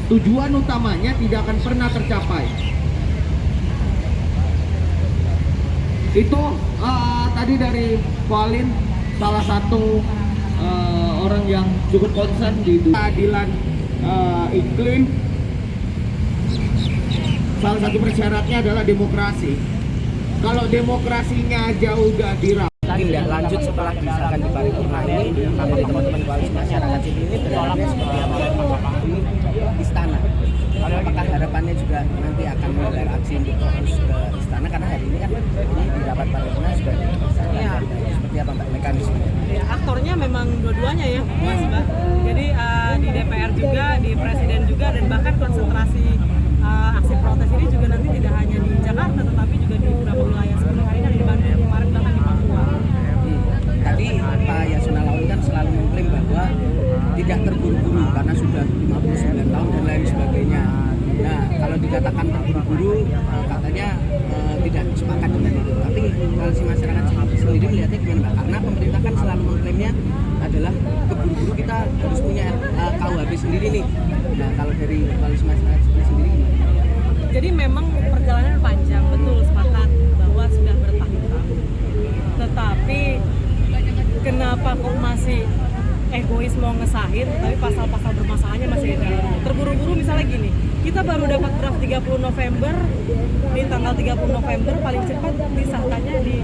tujuan utamanya tidak akan pernah tercapai. Itu tadi dari Pauline, salah satu orang yang cukup concern di keadilan iklim. Salah satu persyaratnya adalah demokrasi. Kalau demokrasinya aja udah tindak lanjut setelah disahkan di paripurna ini, apakah teman-teman koalisi masyarakat sipil ini berharapnya seperti apa di istana? Apakah harapannya juga nanti akan menggelar aksi untuk terus ke istana, karena hari ini kan ini di rapat paripurna sudah disahkan. Seperti apa Mbak mekanismenya? Ya, aktornya memang dua-duanya ya Mas Mbak. Jadi di DPR juga, di Presiden juga, dan bahkan konsentrasi aksi protes ini juga nanti tidak hanya di Jakarta tetapi juga di beberapa wilayah seperti hari ini di Bandung, kemarin bahkan di Papua. Tadi Pak Yasona Lawli kan selalu mengklaim bahwa tidak terburu-buru karena sudah 59 tahun dan lain sebagainya. Nah, kalau dikatakan terburu-buru katanya tidak sepakat dengan itu. Tapi koalisi masyarakat sendiri melihatnya gimana Mbak? Karena pemerintah kan selalu mengklaimnya adalah keburu-buru kita harus punya KUHP sendiri nih. Nah, kalau dari koalisi masyarakat sendiri gimana? Jadi memang perjalanan panjang, betul, sepakat bahwa sudah bertahun-tahun. Tetapi kenapa kok masih egois mau ngesahin, tapi pasal-pasal bermasalahnya masih ada. Terburu-buru misalnya gini, kita baru dapat draft 30 November, di tanggal 30 November paling cepat disahkannya di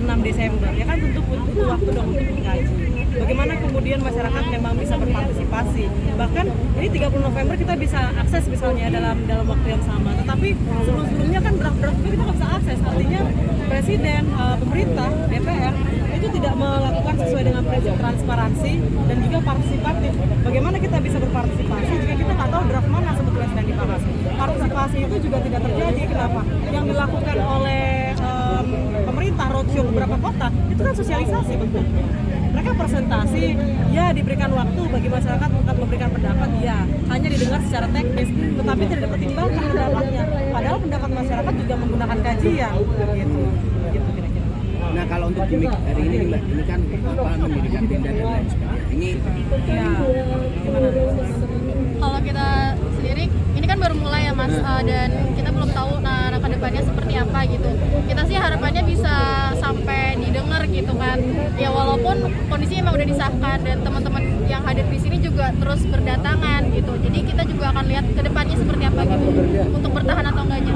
6 Desember. Ya kan tentu butuh waktu dong untuk mengkaji. Bagaimana kemudian masyarakat memang bisa berpartisipasi. Bahkan ini 30 November kita bisa akses misalnya dalam waktu yang sama. Tetapi sebelum-sebelumnya kan draft-draft itu kita nggak bisa akses. Artinya Presiden, pemerintah, DPR itu tidak melakukan sesuai dengan prinsip transparansi dan juga partisipatif. Bagaimana kita bisa berpartisipasi jika kita nggak tahu draft mana sebetulnya sedang dibahas. Partisipasi itu juga tidak terjadi. Kenapa? Yang dilakukan oleh pemerintah roadshow beberapa kota itu kan sosialisasi betul. Mereka presentasi, ya diberikan waktu bagi masyarakat untuk memberikan pendapat, ya hanya didengar secara teknis, tetapi tidak dipertimbangkan pendapatnya. Padahal pendapat masyarakat juga menggunakan kajian, gitu kira-kira. Nah, kalau untuk gimmick hari ini Mbak, ini kan mendirikan tenda dan lain sebagainya. Ini ya gimana? Kalau kita sendiri, ini kan baru mulai ya Mas, dan kita belum tahu ke depannya seperti apa gitu. Kita sih harapannya bisa sampai didengar gitu kan. Ya walaupun kondisi emang udah disahkan dan teman-teman yang hadir di sini juga terus berdatangan gitu. Jadi kita juga akan lihat ke depannya seperti apa gitu untuk bertahan atau enggaknya.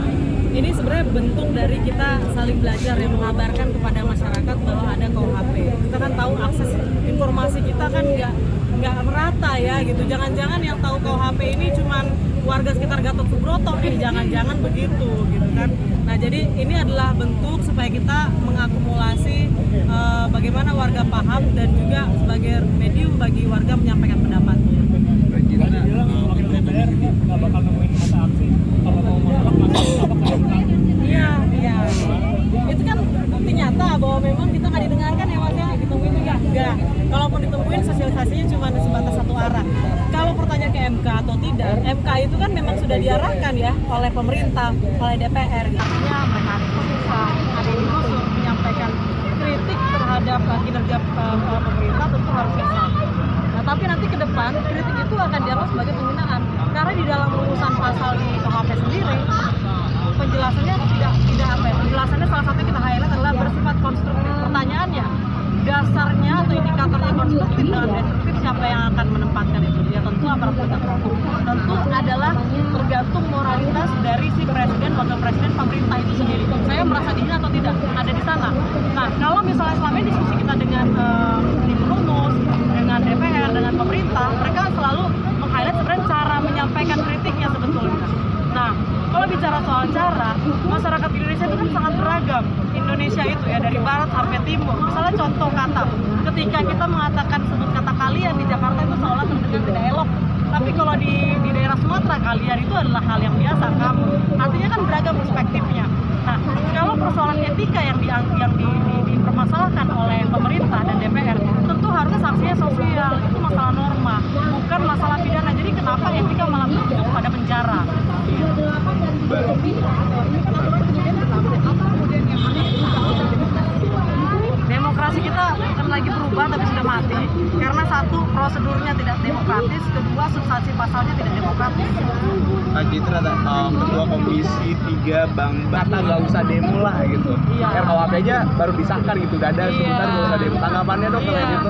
Ini sebenarnya bentuk dari kita saling belajar yang mengabarkan kepada masyarakat bahwa ada KUHP. Kita kan tahu akses informasi kita kan nggak merata ya gitu. Jangan-jangan yang tahu KUHP ini cuman warga sekitar Gatot Subroto, jangan-jangan begitu gitu kan. Nah jadi ini adalah bentuk supaya kita mengakumulasi bagaimana warga paham dan juga sebagai medium bagi warga menyampaikan pendapatnya. Wakil DPR nggak bakal nemuin masa aksi kalau mau Iya. Itu kan bukti nyata bahwa memang kita nggak didengarkan ya Mas ya, ditungguin juga enggak. Kalaupun ditungguin sosialisasinya cuma sebatas satu arah. Kalau pertanyaan ke MK atau tidak, MK itu kan memang sudah diarahkan ya oleh pemerintah, oleh DPR. Artinya mereka bisa ada di musuh menyampaikan kritik terhadap kinerja pemerintah tentu harus sah. Nah, tapi nanti ke depan kritik itu akan dianggap sebagai penghinaan karena di dalam rumusan pasal di KUHP sendiri penjelasannya tidak apa ya, penjelasannya salah satu yang kita highlight adalah bersifat konstruktif. Pertanyaannya, dasarnya atau indikatornya konstruktif dan destruktif siapa yang akan menempatkan itu? Ya tentu aparat penegak hukum. Tentu adalah tergantung moralitas dari si presiden, wakil presiden, pemerintah itu sendiri. Saya merasa dihina atau tidak ada di sana. Nah, kalau misalnya selama ini diskusi kita dengan tim rumus, dengan DPR, dengan pemerintah, mereka selalu meng-highlight sebenarnya cara menyampaikan kritiknya sebetulnya. Nah, kalau bicara soal cara, masyarakat Indonesia itu kan sangat beragam. Indonesia itu ya dari barat sampai timur. Misalnya contoh kata, ketika kita mengatakan sebut kata kalian di Jakarta itu seolah terdengar tidak elok. Tapi kalau di daerah Sumatera kalian itu adalah hal yang biasa, kamu. Artinya kan beragam perspektifnya. Nah, kalau persoalan etika yang dipermasalahkan oleh pemerintah dan DPR, tentu harusnya sanksinya sosial. Itu masalah norma, bukan masalah pidana. Jadi kenapa etika malah berujung pada penjara? Demokrasi kita bukan lagi berubah tapi sudah mati karena satu, prosedurnya tidak demokratis, kedua, substansi pasalnya tidak demokratis. Gitu ada ketua komisi 3 Bang Bata nggak usah demo lah gitu. Iya. RKUHP aja baru disahkan gitu, udah ada sebentar nggak usah demo. Tanggapannya dok kayak gitu?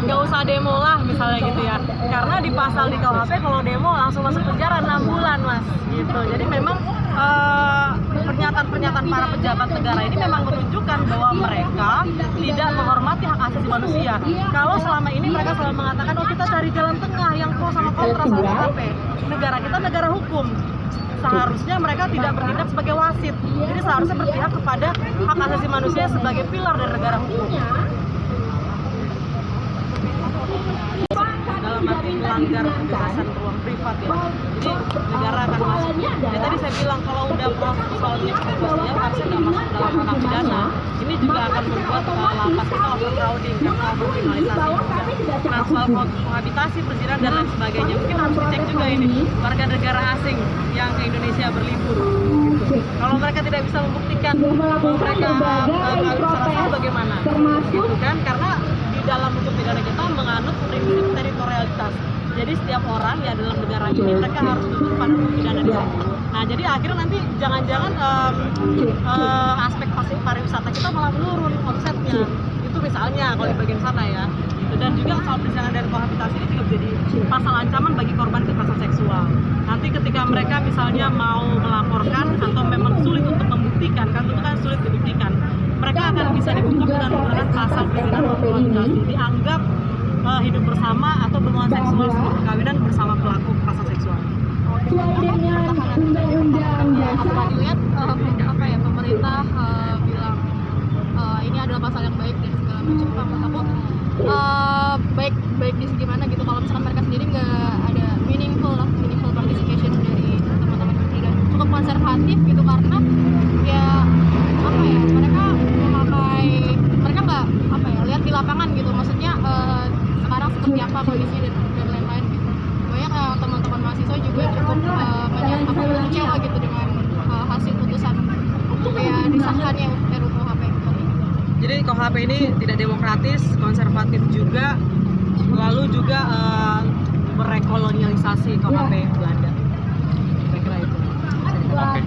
Nggak usah demo lah misalnya gitu ya, karena di pasal di KUHP kalau demo langsung masuk penjara 6 bulan mas gitu. Jadi memang pernyataan-pernyataan para pejabat negara ini memang menunjukkan bahwa mereka tidak menghormati hak asasi manusia. Kalau selama ini mereka selalu mengatakan, oh kita cari jalan tengah yang pro sama kontra sama KUHP. Negara kita negara hukum. Seharusnya mereka tidak bertindak sebagai wasit. Jadi seharusnya berpihak kepada hak asasi manusia sebagai pilar dari negara hukum. Dalam arti melanggar kebebasan ruang privat ya. Jadi negara akan masuk. Ya tadi saya bilang kalau udah proses soalnya sosial harusnya nggak masuk dalam ranah pidana. Ini juga akan membuat lapas kita overcrowding karena overkriminalisasi juga. Nah soal kohabitasi, perzinahan dan lain sebagainya mungkin harus dicek juga ini warga negara asing yang ke Indonesia berlibur. Kalau mereka tidak bisa membuktikan bahwa mereka kawin secara sah bagaimana? Gitu kan? Karena di dalam hukum pidana kita menganut prinsip teritorialitas. Jadi setiap orang ya dalam negara ini mereka harus tunduk pada hukum pidana di sini. Nah jadi akhirnya nanti jangan-jangan aspek pariwisata kita malah menurun omsetnya. Itu misalnya kalau di bagian sana ya. Dan juga soal perzinahan dan kohabitasi ini juga menjadi pasal ancaman bagi korban kekerasan seksual. Nanti ketika mereka misalnya mau melaporkan atau memang sulit untuk membuktikan, kan itu kan sulit dibuktikan, mereka akan bisa dibungkam dengan menggunakan pasal perzinahan dan kohabitasi. Dianggap hidup bersama atau berhubungan seksual sebelum perkawinan bersama pelaku kekerasan seksual. Apa dilihat apa ya pemerintah bilang ini adalah pasal yang baik dan segala macam. Menurut aku baik di segi mana gitu. Kalau misalkan mereka sendiri nggak ada meaningful participation dari teman-teman dan cukup konservatif gitu, karena ya apa ya mereka nggak apa ya lihat di lapangan gitu. Maksudnya sekarang seperti apa kondisinya dan lain-lain gitu. Banyak teman-teman mahasiswa juga cukup kecewa gitu dengan hasil putusan kayak disahkannya RUU KUHP. Jadi KUHP ini tidak demokratis, konservatif juga, lalu juga merekolonialisasi KUHP Belanda. Saya kira itu. Oke.